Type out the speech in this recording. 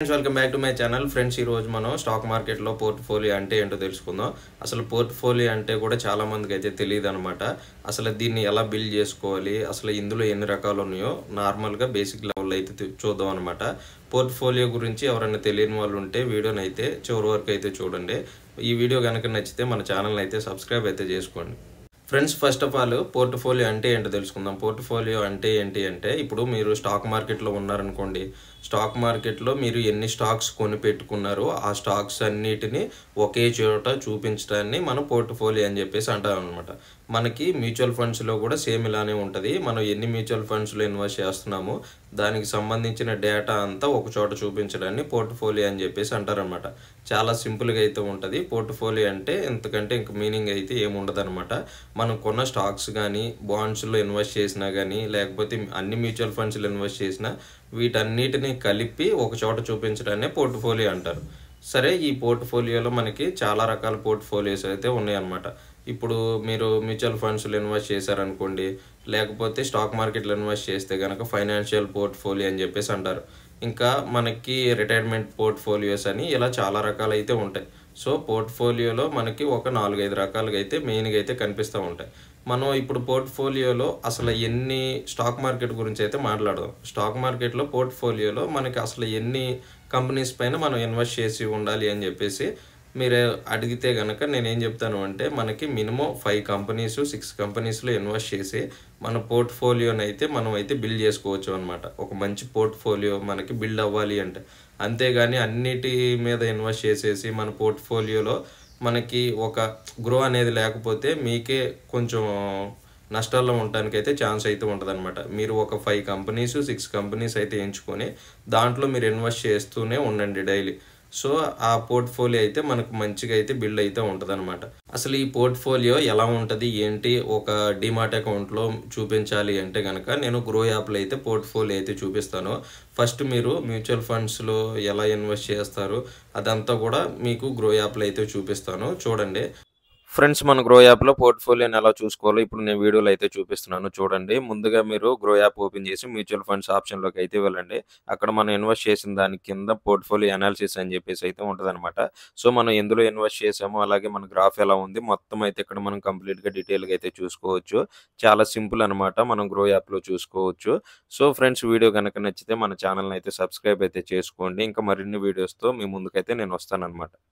Friends welcome back to my channel. Friends ఈరోజు మనం stock మార్కెట్లో పోర్ట్ఫోలియో అంటే ఏంటో తెలుసుకుందాం. అసలు పోర్ట్ఫోలియో అంటే కూడా చాలా మందికి అయితే తెలియదు అనమాట. అసలు దీన్ని ఎలా బిల్డ్ చేసుకోవాలి, అసలు ఇందులో ఎన్ని రకాలు ఉన్నాయో నార్మల్గా బేసిక్ లెవెల్ అయితే చూద్దాం అనమాట. పోర్ట్ఫోలియో గురించి ఎవరైనా తెలియని వాళ్ళు ఉంటే వీడియోని అయితే చివరి వరకు అయితే చూడండి. ఈ వీడియో కనుక నచ్చితే మన ఛానల్ అయితే సబ్స్క్రైబ్ అయితే చేసుకోండి. Friends first of all portfolio అంటే ఏంటో తెలుసుకుందాం. పోర్ట్ఫోలియో అంటే ఏంటి అంటే, ఇప్పుడు మీరు స్టాక్ మార్కెట్లో ఉన్నారనుకోండి. స్టాక్ మార్కెట్లో మీరు ఎన్ని స్టాక్స్ కొని పెట్టుకున్నారో ఆ స్టాక్స్ అన్నిటిని ఒకే చోట చూపించడాన్ని మనం పోర్ట్ఫోలియో అని చెప్పేసి అంటాం అనమాట. మనకి మ్యూచువల్ ఫండ్స్లో కూడా సేమ్ ఇలానే ఉంటుంది. మనం ఎన్ని మ్యూచువల్ ఫండ్స్లో ఇన్వెస్ట్ చేస్తున్నామో దానికి సంబంధించిన డేటా అంతా ఒక చోట చూపించడాన్ని పోర్ట్ఫోలియో అని చెప్పేసి అంటారనమాట. చాలా సింపుల్గా అయితే ఉంటుంది. పోర్ట్ఫోలియో అంటే ఎంతకంటే ఇంక మీనింగ్ అయితే ఏముండదు అనమాట. మనం కొన్న స్టాక్స్ కానీ బాండ్స్లో ఇన్వెస్ట్ చేసినా కానీ లేకపోతే అన్ని మ్యూచువల్ ఫండ్స్లో ఇన్వెస్ట్ చేసినా వీటన్నిటిని కలిపి ఒక చోట చూపించడాన్ని పోర్ట్ఫోలియో అంటారు. సరే, ఈ పోర్ట్ఫోలియోలో మనకి చాలా రకాల పోర్ట్ఫోలియోస్ అయితే ఉన్నాయన్నమాట. ఇప్పుడు మీరు మ్యూచువల్ ఫండ్స్లో ఇన్వెస్ట్ చేశారనుకోండి, లేకపోతే స్టాక్ మార్కెట్లో ఇన్వెస్ట్ చేస్తే కనుక ఫైనాన్షియల్ పోర్ట్ఫోలియో అని చెప్పేసి అంటారు. ఇంకా మనకి రిటైర్మెంట్ పోర్ట్ఫోలియోస్ అని ఇలా చాలా రకాలు అయితే ఉంటాయి. సో పోర్ట్ఫోలియోలో మనకి ఒక 4-5 రకాలుగా అయితే మెయిన్గా అయితే కనిపిస్తూ ఉంటాయి. మనం ఇప్పుడు పోర్ట్ఫోలియోలో అసలు ఎన్ని స్టాక్ మార్కెట్ గురించి అయితే మాట్లాడదాం. స్టాక్ మార్కెట్లో పోర్ట్ఫోలియోలో మనకి అసలు ఎన్ని కంపెనీస్ పైన మనం ఇన్వెస్ట్ చేసి ఉండాలి అని చెప్పేసి మీరు అడిగితే కనుక నేనేం చెప్తాను అంటే, మనకి మినిమం 5 కంపెనీస్ 6 కంపెనీస్లో ఇన్వెస్ట్ చేసి మన పోర్ట్ఫోలియోని అయితే మనం అయితే బిల్డ్ చేసుకోవచ్చు అనమాట. ఒక మంచి పోర్ట్ఫోలియో మనకి బిల్డ్ అవ్వాలి అంటే, అంతేగాని అన్నిటి మీద ఇన్వెస్ట్ చేసేసి మన పోర్ట్ఫోలియోలో మనకి ఒక గ్రో అనేది లేకపోతే మీకే కొంచెం నష్టాల్లో ఉండడానికి అయితే ఛాన్స్ అయితే ఉంటుందన్నమాట. మీరు ఒక 5 కంపెనీస్ 6 కంపెనీస్ అయితే ఎంచుకొని దాంట్లో మీరు ఇన్వెస్ట్ చేస్తూనే ఉండండి డైలీ. సో ఆ పోర్ట్ఫోలియో అయితే మనకు మంచిగా అయితే బిల్డ్ అయితే ఉంటుందన్నమాట. అసలు ఈ పోర్ట్ఫోలియో ఎలా ఉంటుంది ఏంటి, ఒక డిమాట్ అకౌంట్లో చూపించాలి అంటే కనుక నేను గ్రో యాప్లో అయితే పోర్ట్ఫోలియో అయితే చూపిస్తాను. ఫస్ట్ మీరు మ్యూచువల్ ఫండ్స్లో ఎలా ఇన్వెస్ట్ చేస్తారు అదంతా కూడా మీకు గ్రో యాప్లో అయితే చూపిస్తాను, చూడండి. ఫ్రెండ్స్, మన గ్రో యాప్లో పోర్ట్ఫోలియోని ఎలా చూసుకోవాలో ఇప్పుడు నేను వీడియోలో అయితే చూపిస్తున్నాను, చూడండి. ముందుగా మీరు గ్రో యాప్ ఓపెన్ చేసి మ్యూచువల్ ఫండ్స్ ఆప్షన్లోకి అయితే వెళ్ళండి. అక్కడ మనం ఇన్వెస్ట్ చేసిన దాని కింద పోర్ట్ఫోలియో అనాలిసిస్ అని చెప్పేసి అయితే ఉంటుందన్నమాట. సో మనం ఎందులో ఇన్వెస్ట్ చేసామో అలాగే మన గ్రాఫ్ ఎలా ఉంది మొత్తం అయితే ఇక్కడ మనం కంప్లీట్గా డీటెయిల్గా అయితే చూసుకోవచ్చు. చాలా సింపుల్ అనమాట, మనం గ్రో యాప్లో చూసుకోవచ్చు. సో ఫ్రెండ్స్, వీడియో కనుక నచ్చితే మన ఛానల్ని అయితే సబ్స్క్రైబ్ అయితే చేసుకోండి. ఇంకా మరిన్ని వీడియోస్తో మీ ముందుకైతే నేను వస్తానన్నమాట.